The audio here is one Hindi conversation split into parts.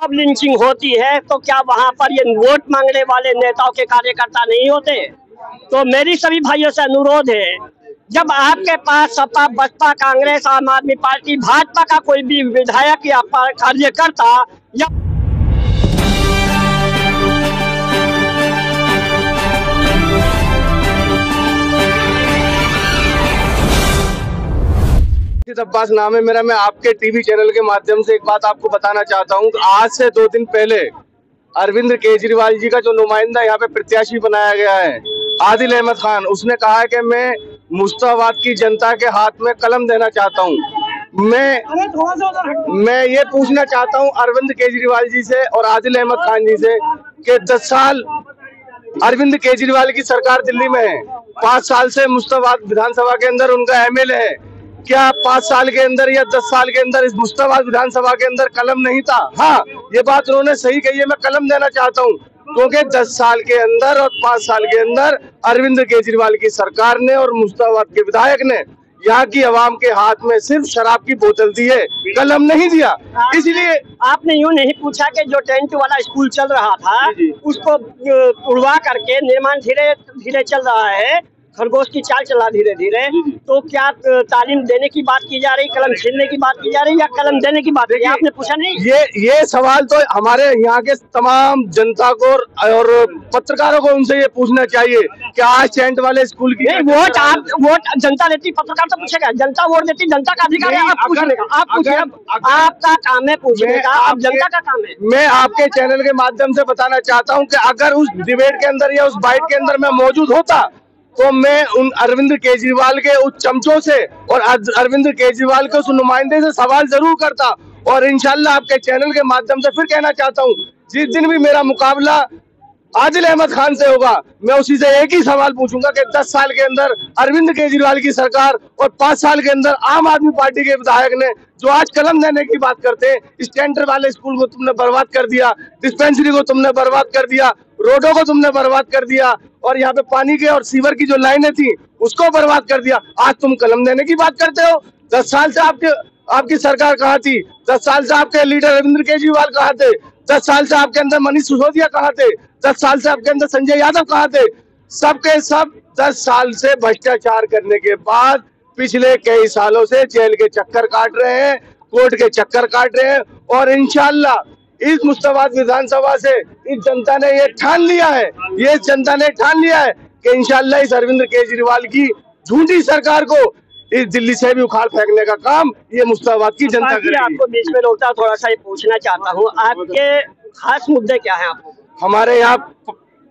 अब लिंचिंग होती है तो क्या वहां पर ये वोट मांगने वाले नेताओं के कार्यकर्ता नहीं होते? तो मेरी सभी भाइयों से अनुरोध है, जब आपके पास सपा, बसपा, कांग्रेस, आम आदमी पार्टी, भाजपा का कोई भी विधायक या कार्यकर्ता या अब्बास नाम है मेरा। मैं आपके टीवी चैनल के माध्यम से एक बात आपको बताना चाहता हूं। आज से 2 दिन पहले अरविंद केजरीवाल जी का जो नुमाइंदा यहाँ पे प्रत्याशी बनाया गया है, आदिल अहमद खान, उसने कहा है कि मैं मुश्ताबाद की जनता के हाथ में कलम देना चाहता हूं। मैं ये पूछना चाहता हूं अरविंद केजरीवाल जी से और आदिल अहमद खान जी से कि 10 साल अरविंद केजरीवाल की सरकार दिल्ली में है, 5 साल से मुश्ताबाद विधानसभा के अंदर उनका एमएलए है। क्या 5 साल के अंदर या 10 साल के अंदर इस मुश्ताबाद विधानसभा के अंदर कलम नहीं था? हाँ, ये बात उन्होंने सही कही है। मैं कलम देना चाहता हूँ क्योंकि 10 साल के अंदर और 5 साल के अंदर अरविंद केजरीवाल की सरकार ने और मुश्ताबाद के विधायक ने यहाँ की आवाम के हाथ में सिर्फ शराब की बोतल दी है, कलम नहीं दिया। इसलिए आपने यूँ नहीं पूछा कि जो टेंट वाला स्कूल चल रहा था उसको उड़वा करके निर्माण धीरे धीरे चल रहा है, खरगोश की चाल चला धीरे धीरे, तो क्या तालीम देने की बात की जा रही, कलम छीनने की बात की जा रही या कलम देने की बात? आपने पूछा नहीं? ये सवाल तो हमारे यहाँ के तमाम जनता को और पत्रकारों को उनसे ये पूछना चाहिए कि आज टेंट वाले स्कूल की वोट जनता देती, पत्रकार तो पूछेगा, जनता वोट देती, जनता का अधिकार है आप पूछने का। आप पूछिए, आपका काम है पूछने का, अब जनता का काम है। मैं आपके चैनल के माध्यम से बताना चाहता हूँ कि अगर उस डिबेट के अंदर या उस बाइट के अंदर मैं मौजूद होता तो मैं उन अरविंद केजरीवाल के उस चमचों से और अरविंद केजरीवाल के उस नुमाइंदे से सवाल जरूर करता। और इंशाल्लाह आपके चैनल के माध्यम से फिर कहना चाहता हूं, जिस दिन भी मेरा मुकाबला आदिल अहमद खान से होगा, मैं उसी से एक ही सवाल पूछूंगा कि 10 साल के अंदर अरविंद केजरीवाल की सरकार और 5 साल के अंदर आम आदमी पार्टी के विधायक ने जो आज कलम देने की बात करते हैं, इस टेंडर वाले स्कूल को तुमने बर्बाद कर दिया, डिस्पेंसरी को तुमने बर्बाद कर दिया, रोडों को तुमने बर्बाद कर दिया और यहाँ पे पानी के और सीवर की जो लाइनें थी उसको बर्बाद कर दिया। आज तुम कलम देने की बात करते हो। 10 साल से आपकी सरकार कहाँ थी? 10 साल से आपके लीडर अरविंद केजरीवाल कहाँ थे? 10 साल से आपके अंदर मनीष सिसोदिया कहाँ थे? 10 साल से आपके अंदर संजय यादव कहाँ थे? सबके सब 10 साल से भ्रष्टाचार करने के बाद पिछले कई सालों से जेल के चक्कर काट रहे हैं, कोर्ट के चक्कर काट रहे हैं। और इंशाल्लाह इस मुश्ताबाद विधानसभा से इस जनता ने ये ठान लिया है, ये जनता ने ठान लिया है कि इंशाल्लाह इस अरविंद केजरीवाल की झूठी सरकार को इस दिल्ली से भी उखाड़ फेंकने का काम ये मुश्ताबाद की जनता करेगी। आपको बीच में रोकता थोड़ा सा ये पूछना चाहता हूँ, आपके खास मुद्दे क्या है? आपको हमारे यहाँ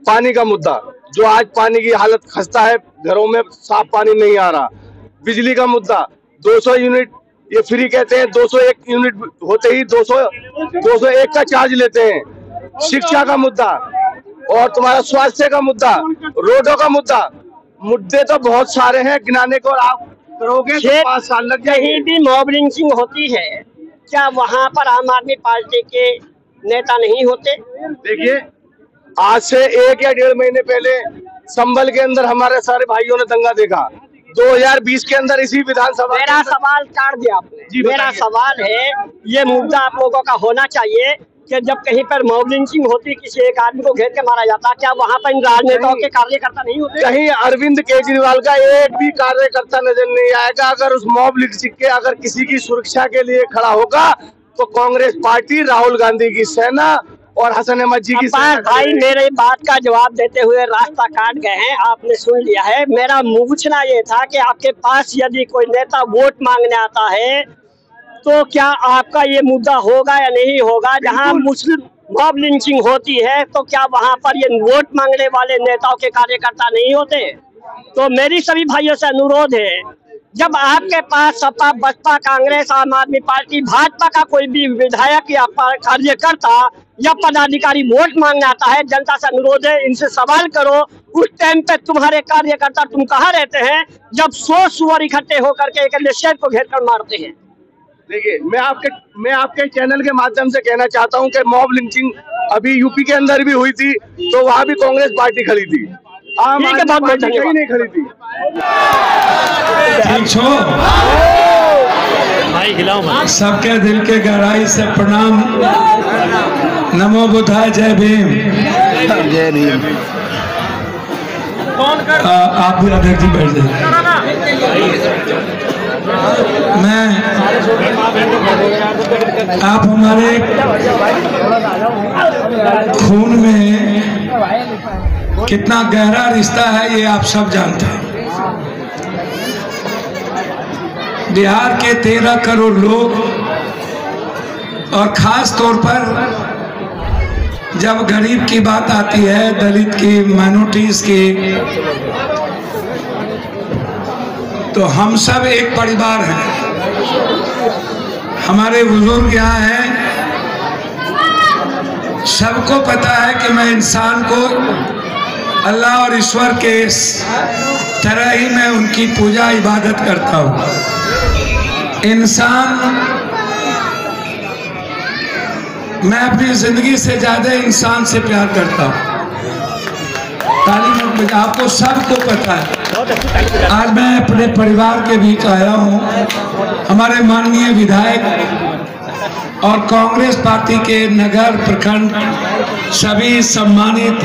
पानी का मुद्दा, जो आज पानी की हालत खस्ता है, घरों में साफ पानी नहीं आ रहा। बिजली का मुद्दा, 200 यूनिट ये फ्री कहते हैं, 201 यूनिट होते ही 201 का चार्ज लेते हैं। शिक्षा का मुद्दा और तुम्हारा स्वास्थ्य का मुद्दा, रोडों का मुद्दे तो बहुत सारे हैं, गिनाने को आप करोगे तो 5 साल लग जाएंगे। कहीं भी मॉब लिंचिंग होती है, क्या वहाँ पर आम आदमी पार्टी के नेता नहीं होते? देखिए, आज से 1 या 1.5 महीने पहले संभल के अंदर हमारे सारे भाइयों ने दंगा देखा। 2020 के अंदर इसी विधानसभा। मेरा सवाल काट दिया आपने। मेरा सवाल है, ये मुद्दा आप लोगों का होना चाहिए कि जब कहीं पर मॉब लिंचिंग होती, किसी एक आदमी को घेर के मारा जाता, क्या वहाँ पर इन राजनेताओं के कार्यकर्ता नहीं होते? कहीं अरविंद केजरीवाल का एक भी कार्यकर्ता नजर नहीं आएगा। अगर उस मॉब लिंचिंग के अगर किसी की सुरक्षा के लिए खड़ा होगा तो कांग्रेस पार्टी, राहुल गांधी की सेना और हसन अहमद जी की भाई मेरे बात का जवाब देते हुए रास्ता काट गए हैं, आपने सुन लिया है। मेरा पूछना ये था कि आपके पास यदि कोई नेता वोट मांगने आता है तो क्या आपका ये मुद्दा होगा या नहीं होगा? जहां मुस्लिम मॉब लिंचिंग होती है तो क्या वहां पर ये वोट मांगने वाले नेताओं के कार्यकर्ता नहीं होते? तो मेरी सभी भाइयों से अनुरोध है, जब आपके पास सपा, बसपा, कांग्रेस, आम आदमी पार्टी, भाजपा का कोई भी विधायक या कार्यकर्ता या पदाधिकारी वोट मांगने आता है, जनता से अनुरोध है, इनसे सवाल करो उस टाइम पे तुम्हारे कार्यकर्ता तुम कहाँ रहते हैं जब 100 सुअर इकट्ठे होकर के एक शेर को घेर कर मारते हैं? देखिए, मैं आपके चैनल के माध्यम से कहना चाहता हूं कि मॉब लिंचिंग अभी यूपी के अंदर भी हुई थी तो वहां भी कांग्रेस पार्टी खड़ी थी, आम आदमी पार्टी कहीं नहीं खड़ी थी। सबके दिल के गहराई से प्रणाम। नमो बुद्धाय, जय भीम। जय भीम। आप भी अध्यक्ष जी बैठ जाइए। मैं आप हमारे खून में कितना गहरा रिश्ता है ये आप सब जानते हैं। बिहार के 13 करोड़ लोग और खास तौर पर जब गरीब की बात आती है, दलित की, माइनॉरिटीज की, तो हम सब एक परिवार हैं। हमारे बुजुर्ग यहाँ हैं, सबको पता है कि मैं इंसान को अल्लाह और ईश्वर के तरह ही मैं उनकी पूजा इबादत करता हूँ। इंसान, मैं अपनी जिंदगी से ज्यादा इंसान से प्यार करता हूँ। तालीम आपको सबको पता है। आज मैं अपने परिवार के बीच आया हूँ। हमारे माननीय विधायक और कांग्रेस पार्टी के नगर प्रखंड सभी सम्मानित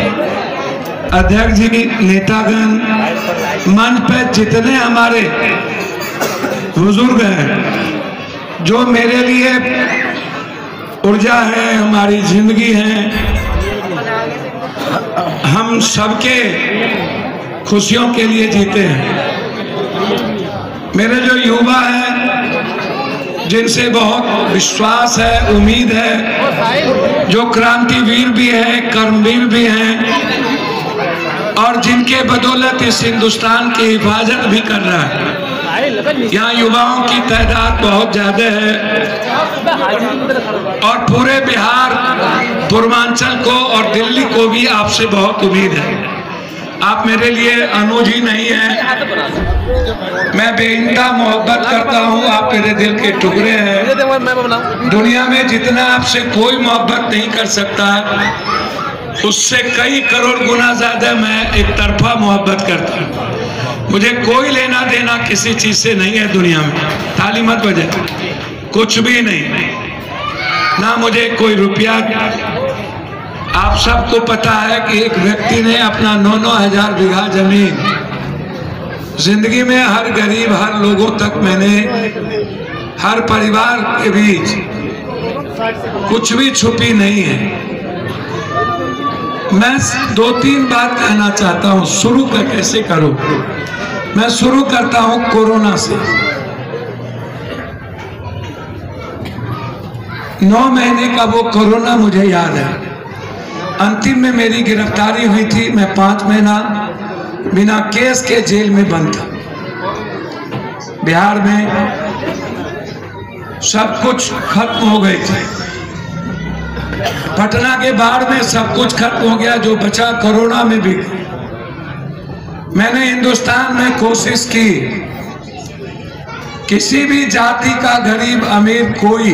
अध्यक्ष जी, नेतागण, मंच पर जितने हमारे बुजुर्ग हैं जो मेरे लिए ऊर्जा है, हमारी जिंदगी है, हम सबके खुशियों के लिए जीते हैं। मेरे जो युवा हैं जिनसे बहुत विश्वास है, उम्मीद है, जो क्रांतिवीर भी है, कर्मवीर भी हैं और जिनके बदौलत इस हिंदुस्तान की हिफाजत भी कर रहा है। यहाँ युवाओं की तादाद बहुत ज्यादा है और पूरे बिहार, पूर्वांचल को और दिल्ली को भी आपसे बहुत उम्मीद है। आप मेरे लिए अनुज ही नहीं है, मैं बेइंतहा मोहब्बत करता हूँ। आप मेरे दिल के टुकड़े हैं। दुनिया में जितना आपसे कोई मोहब्बत नहीं कर सकता, उससे कई करोड़ गुना ज्यादा मैं एक तरफा मोहब्बत करता हूँ। मुझे कोई लेना देना किसी चीज से नहीं है दुनिया में। ताली मत बजाए, कुछ भी नहीं, ना मुझे कोई रुपया। आप सबको पता है कि एक व्यक्ति ने अपना 9-9 हजार बीघा जमीन, जिंदगी में हर गरीब, हर लोगों तक मैंने, हर परिवार के बीच कुछ भी छुपी नहीं है। मैं 2-3 बात कहना चाहता हूँ। शुरू कैसे करूँ? मैं शुरू करता हूँ कोरोना से। 9 महीने का वो कोरोना मुझे याद है। अंतिम में मेरी गिरफ्तारी हुई थी। मैं 5 महीना बिना केस के जेल में बंद था। बिहार में सब कुछ खत्म हो गई थी। पटना के बाढ़ में सब कुछ खत्म हो गया, जो बचा कोरोना में भी। मैंने हिंदुस्तान में कोशिश की, किसी भी जाति का, गरीब अमीर, कोई,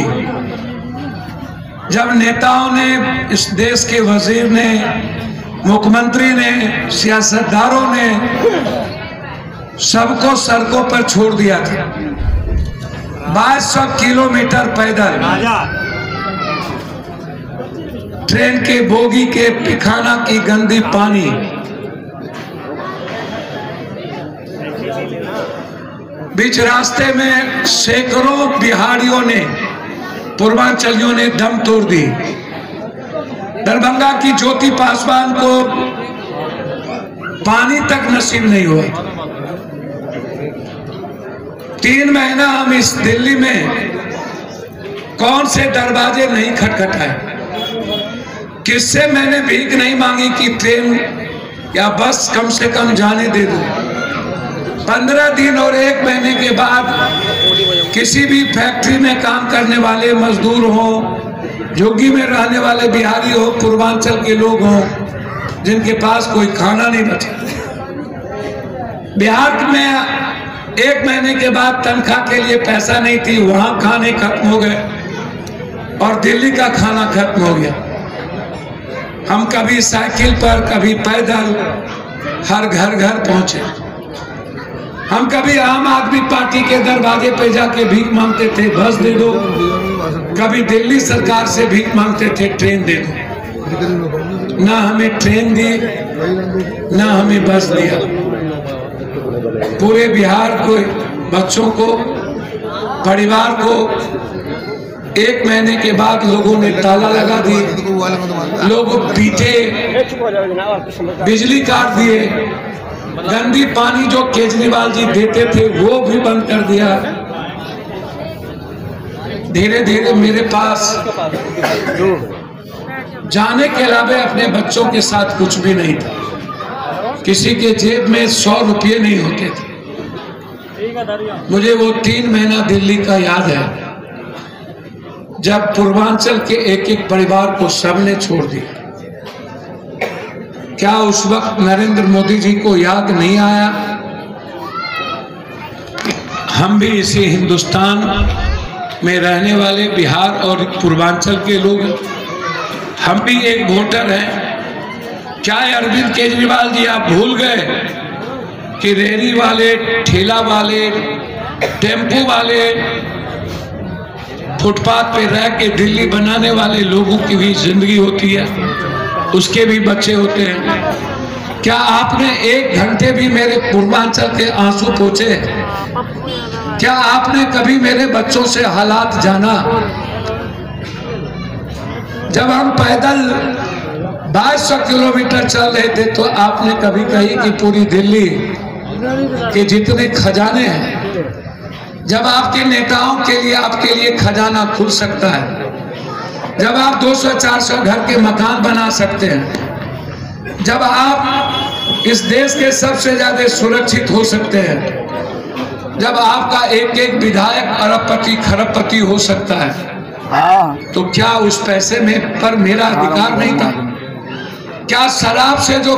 जब नेताओं ने, इस देश के वजीर ने, मुख्यमंत्री ने, सियासतदारों ने सबको सड़कों पर छोड़ दिया था। 2200 किलोमीटर पैदल, ट्रेन के बोगी के पिखाना की गंदी पानी, बीच रास्ते में सैकड़ों बिहारियों ने, पूर्वांचलियों ने दम तोड़ दी। दरभंगा की ज्योति पासवान को पानी तक नसीब नहीं हुआ। 3 महीना हम इस दिल्ली में कौन से दरवाजे नहीं खटखटाए, किससे मैंने भीख नहीं मांगी कि ट्रेन या बस कम से कम जाने दे दो। 15 दिन और 1 महीने के बाद किसी भी फैक्ट्री में काम करने वाले मजदूर हो, झुग्गी में रहने वाले बिहारी हो, पूर्वांचल के लोग हो, जिनके पास कोई खाना नहीं बचा। बिहार में 1 महीने के बाद तनख्वाह के लिए पैसा नहीं थी, वहां खाने खत्म हो गए और दिल्ली का खाना खत्म हो गया। हम कभी साइकिल पर, कभी पैदल हर घर घर पहुंचे। हम कभी आम आदमी पार्टी के दरवाजे पे जाके भीख मांगते थे, बस दे दो। कभी दिल्ली सरकार से भीख मांगते थे, ट्रेन दे दो। ना हमें ट्रेन दी, ना हमें बस दिया। पूरे बिहार को, बच्चों को, परिवार को 1 महीने के बाद लोगों ने ताला लगा दिए, लोग पीटे, बिजली काट दिए, गंदी पानी जो केजरीवाल जी देते थे वो भी बंद कर दिया। धीरे धीरे मेरे पास जाने के अलावा अपने बच्चों के साथ कुछ भी नहीं था। किसी के जेब में 100 रुपये नहीं होते थे। मुझे वो 3 महीना दिल्ली का याद है, जब पूर्वांचल के एक परिवार को सबने छोड़ दिया। क्या उस वक्त नरेंद्र मोदी जी को याद नहीं आया? हम भी इसी हिंदुस्तान में रहने वाले बिहार और पूर्वांचल के लोग, हम भी एक वोटर हैं। क्या अरविंद केजरीवाल जी आप भूल गए कि रेहड़ी वाले, ठेला वाले, टेम्पो वाले, फुटपाथ पे रह के दिल्ली बनाने वाले लोगों की भी जिंदगी होती है, उसके भी बच्चे होते हैं। क्या आपने 1 घंटे भी मेरे पूर्वांचल के आंसू पोंछे? क्या आपने कभी मेरे बच्चों से हालात जाना? जब हम पैदल 2200 किलोमीटर चल रहे थे तो आपने कभी कही कि पूरी दिल्ली के जितने खजाने हैं, जब आपके नेताओं के लिए, आपके लिए खजाना खुल सकता है, जब आप 200-400 घर के मकान बना सकते हैं, जब आप इस देश के सबसे ज्यादा सुरक्षित हो सकते हैं, जब आपका एक विधायक अरबपति खरबपति हो सकता है, तो क्या उस पैसे में पर मेरा अधिकार नहीं था? क्या शराब से जो